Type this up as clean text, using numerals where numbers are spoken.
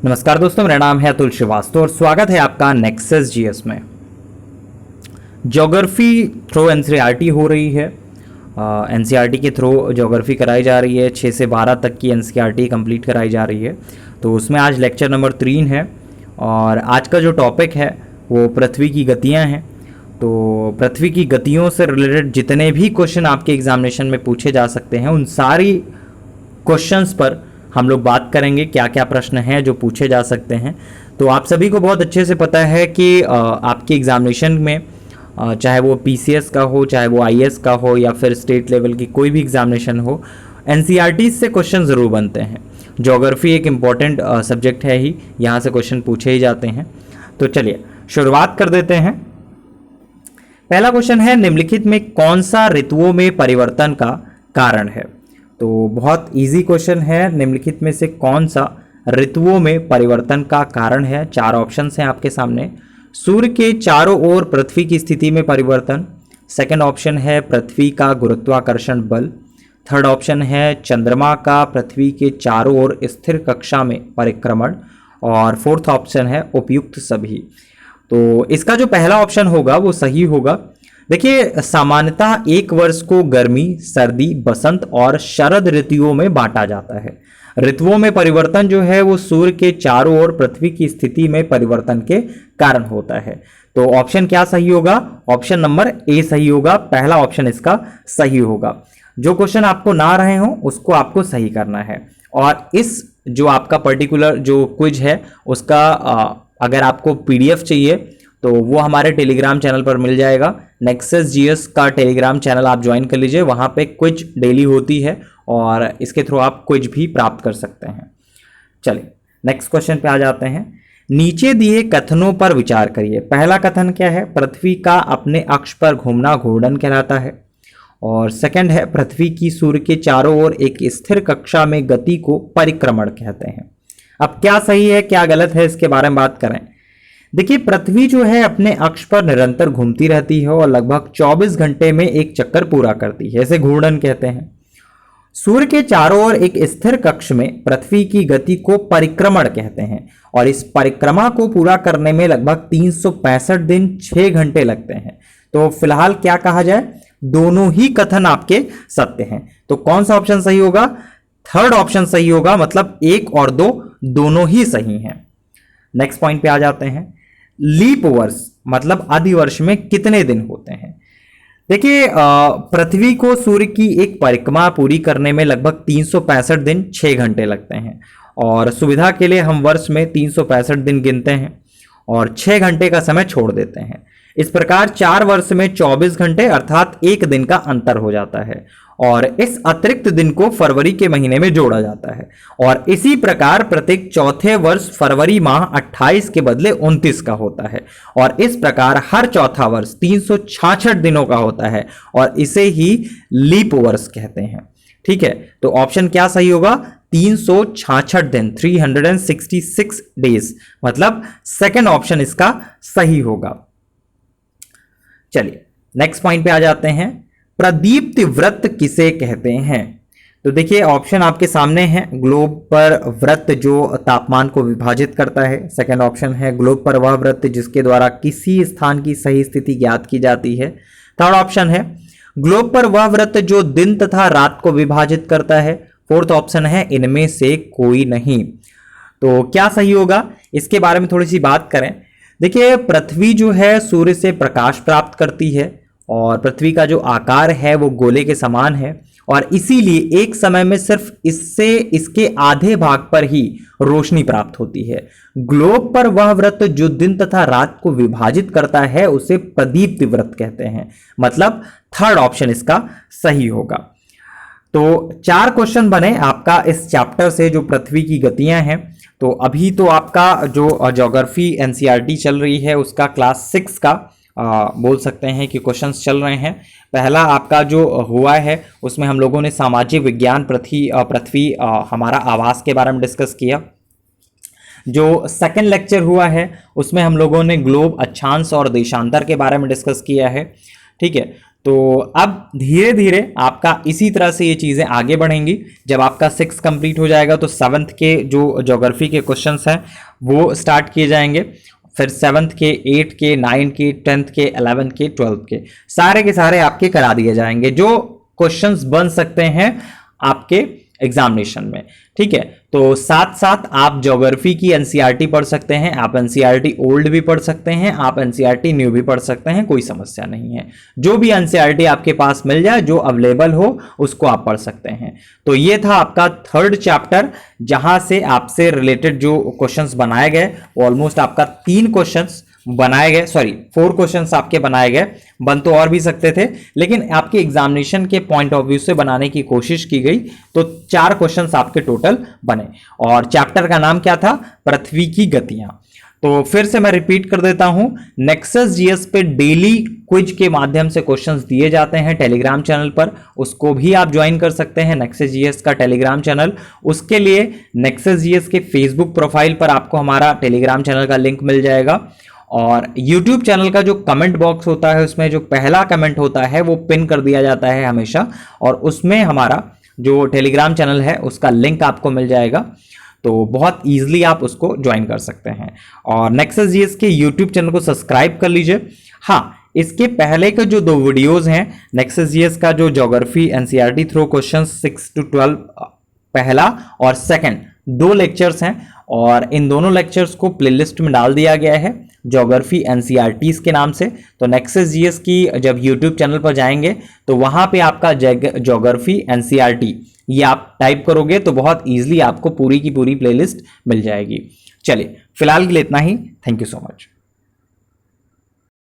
नमस्कार दोस्तों, मेरा नाम है अतुल श्रीवास्तव और स्वागत है आपका नेक्सस जीएस में। ज्योग्राफी थ्रू एनसीईआरटी हो रही है। एनसीईआरटी के थ्रू ज्योग्राफी कराई जा रही है। 6 से 12 तक की एनसीईआरटी कंप्लीट कराई जा रही है। तो उसमें आज लेक्चर नंबर 3 है और आज का जो टॉपिक है वो पृथ्वी की गतियाँ हैं। तो पृथ्वी की गतियों से रिलेटेड जितने भी क्वेश्चन आपके एग्जामिनेशन में पूछे जा सकते हैं उन सारी क्वेश्चंस पर हम लोग बात करेंगे। क्या क्या प्रश्न हैं जो पूछे जा सकते हैं। तो आप सभी को बहुत अच्छे से पता है कि आपके एग्जामिनेशन में चाहे वो पीसीएस का हो, चाहे वो आईएएस का हो या फिर स्टेट लेवल की कोई भी एग्जामिनेशन हो, एनसीईआरटी से क्वेश्चन ज़रूर बनते हैं। ज्योग्राफी एक इम्पॉर्टेंट सब्जेक्ट है ही, यहाँ से क्वेश्चन पूछे ही जाते हैं। तो चलिए शुरुआत कर देते हैं। पहला क्वेश्चन है, निम्नलिखित में कौन सा ऋतुओं में परिवर्तन का कारण है। तो बहुत इजी क्वेश्चन है, निम्नलिखित में से कौन सा ऋतुओं में परिवर्तन का कारण है। 4 ऑप्शंस हैं आपके सामने। सूर्य के चारों ओर पृथ्वी की स्थिति में परिवर्तन। सेकंड ऑप्शन है पृथ्वी का गुरुत्वाकर्षण बल। थर्ड ऑप्शन है चंद्रमा का पृथ्वी के चारों ओर स्थिर कक्षा में परिक्रमण। और फोर्थ ऑप्शन है उपयुक्त सभी। तो इसका जो पहला ऑप्शन होगा वो सही होगा। देखिए, सामान्यतः एक वर्ष को गर्मी, सर्दी, बसंत और शरद ऋतुओं में बांटा जाता है। ऋतुओं में परिवर्तन जो है वो सूर्य के चारों ओर पृथ्वी की स्थिति में परिवर्तन के कारण होता है। तो ऑप्शन क्या सही होगा? ऑप्शन नंबर ए सही होगा। पहला ऑप्शन इसका सही होगा। जो क्वेश्चन आपको ना रहे हो उसको आपको सही करना है। और इस जो आपका पर्टिकुलर जो क्विज है उसका अगर आपको पीडीएफ चाहिए तो वो हमारे टेलीग्राम चैनल पर मिल जाएगा। नेक्सस जीएस का टेलीग्राम चैनल आप ज्वाइन कर लीजिए, वहाँ पे क्विज डेली होती है और इसके थ्रू आप क्विज भी प्राप्त कर सकते हैं। चलिए नेक्स्ट क्वेश्चन पे आ जाते हैं। नीचे दिए कथनों पर विचार करिए। पहला कथन क्या है? पृथ्वी का अपने अक्ष पर घूमना घूर्णन कहलाता है। और सेकंड है पृथ्वी की सूर्य के चारों ओर एक स्थिर कक्षा में गति को परिक्रमण कहते हैं। अब क्या सही है क्या गलत है इसके बारे में बात करें। देखिए, पृथ्वी जो है अपने अक्ष पर निरंतर घूमती रहती है और लगभग 24 घंटे में एक चक्कर पूरा करती है। इसे घूर्णन कहते हैं। सूर्य के चारों ओर एक स्थिर कक्ष में पृथ्वी की गति को परिक्रमण कहते हैं और इस परिक्रमा को पूरा करने में लगभग 365 दिन 6 घंटे लगते हैं। तो फिलहाल क्या कहा जाए, दोनों ही कथन आपके सत्य हैं। तो कौन सा ऑप्शन सही होगा? थर्ड ऑप्शन सही होगा, मतलब 1 और 2 दोनों ही सही हैं। नेक्स्ट पॉइंट पे आ जाते हैं। लीप वर्ष मतलब अधिवर्ष में कितने दिन होते हैं? देखिए, पृथ्वी को सूर्य की एक परिक्रमा पूरी करने में लगभग 365 दिन 6 घंटे लगते हैं और सुविधा के लिए हम वर्ष में 365 दिन गिनते हैं और 6 घंटे का समय छोड़ देते हैं। इस प्रकार 4 वर्ष में 24 घंटे अर्थात 1 दिन का अंतर हो जाता है और इस अतिरिक्त दिन को फरवरी के महीने में जोड़ा जाता है और इसी प्रकार प्रत्येक चौथे वर्ष फरवरी माह 28 के बदले 29 का होता है और इस प्रकार हर चौथा वर्ष 366 दिनों का होता है और इसे ही लीप वर्ष कहते हैं। ठीक है, तो ऑप्शन क्या सही होगा? 366 दिन, 366 डेज, मतलब सेकेंड ऑप्शन इसका सही होगा। चलिए नेक्स्ट पॉइंट पे आ जाते हैं। प्रदीप्ति वृत्त किसे कहते हैं? तो देखिए, ऑप्शन आपके सामने है। ग्लोब पर वृत्त जो तापमान को विभाजित करता है। सेकंड ऑप्शन है ग्लोब पर वह वृत्त जिसके द्वारा किसी स्थान की सही स्थिति ज्ञात की जाती है। थर्ड ऑप्शन है ग्लोब पर वह वृत्त जो दिन तथा रात को विभाजित करता है। फोर्थ ऑप्शन है इनमें से कोई नहीं। तो क्या सही होगा इसके बारे में थोड़ी सी बात करें। देखिए, पृथ्वी जो है सूर्य से प्रकाश प्राप्त करती है और पृथ्वी का जो आकार है वो गोले के समान है और इसीलिए एक समय में सिर्फ इससे इसके आधे भाग पर ही रोशनी प्राप्त होती है। ग्लोब पर वह वृत्त जो दिन तथा रात को विभाजित करता है उसे प्रदीप्ति वृत्त कहते हैं, मतलब थर्ड ऑप्शन इसका सही होगा। तो 4 क्वेश्चन बने आपका इस चैप्टर से जो पृथ्वी की गतियां हैं। तो अभी तो आपका जो ज्योग्राफी एनसीईआरटी चल रही है उसका क्लास 6 का बोल सकते हैं कि क्वेश्चंस चल रहे हैं। पहला आपका जो हुआ है उसमें हम लोगों ने सामाजिक विज्ञान पृथ्वी हमारा आवास के बारे में डिस्कस किया। जो सेकंड लेक्चर हुआ है उसमें हम लोगों ने ग्लोब, अक्षांश और देशांतर के बारे में डिस्कस किया है। ठीक है, तो अब धीरे धीरे आपका इसी तरह से ये चीज़ें आगे बढ़ेंगी। जब आपका 6 कंप्लीट हो जाएगा तो 7th के जो ज्योग्राफी के क्वेश्चंस हैं वो स्टार्ट किए जाएंगे, फिर 7th के, 8th के, 9th के, 10th के, 11th के, 12th के सारे आपके करा दिए जाएंगे जो क्वेश्चंस बन सकते हैं आपके एग्जामिनेशन में। ठीक है, तो साथ साथ आप ज्योग्राफी की एनसीईआरटी पढ़ सकते हैं, आप एनसीईआरटी ओल्ड भी पढ़ सकते हैं, आप एनसीईआरटी न्यू भी पढ़ सकते हैं, कोई समस्या नहीं है। जो भी एनसीईआरटी आपके पास मिल जाए, जो अवेलेबल हो उसको आप पढ़ सकते हैं। तो ये था आपका 3rd चैप्टर, जहां से आपसे रिलेटेड जो क्वेश्चंस बनाए गए ऑलमोस्ट आपका 3 क्वेश्चंस बनाए गए, सॉरी 4 क्वेश्चंस आपके बनाए गए, बन तो और भी सकते थे लेकिन आपके एग्जामिनेशन के पॉइंट ऑफ व्यू से बनाने की कोशिश की गई, तो 4 क्वेश्चंस आपके टोटल बने। और चैप्टर का नाम क्या था? पृथ्वी की गतियां। तो फिर से मैं रिपीट कर देता हूं, नेक्सस जीएस पे डेली क्विज के माध्यम से क्वेश्चंस दिए जाते हैं टेलीग्राम चैनल पर, उसको भी आप ज्वाइन कर सकते हैं, नेक्सस जीएस का टेलीग्राम चैनल। उसके लिए नेक्सस जीएस के फेसबुक प्रोफाइल पर आपको हमारा टेलीग्राम चैनल का लिंक मिल जाएगा, और YouTube चैनल का जो कमेंट बॉक्स होता है उसमें जो पहला कमेंट होता है वो पिन कर दिया जाता है हमेशा, और उसमें हमारा जो टेलीग्राम चैनल है उसका लिंक आपको मिल जाएगा। तो बहुत ईजिली आप उसको ज्वाइन कर सकते हैं, और नेक्सस जीएस के YouTube चैनल को सब्सक्राइब कर लीजिए। हाँ, इसके पहले के जो 2 वीडियोस हैं, नेक्सस जीएस का जो geography NCERT through question 6 to 12 पहला और सेकंड 2 लेक्चर्स हैं, और इन दोनों लेक्चर्स को प्लेलिस्ट में डाल दिया गया है ज्योग्राफी एनसीईआरटीज के नाम से। तो नेक्सस जीएस की जब यूट्यूब चैनल पर जाएंगे तो वहां पे आपका ज्योग्राफी एनसीईआरटी ये आप टाइप करोगे तो बहुत इजीली आपको पूरी की पूरी प्लेलिस्ट मिल जाएगी। चलिए फिलहाल के लिए इतना ही, थैंक यू सो मच।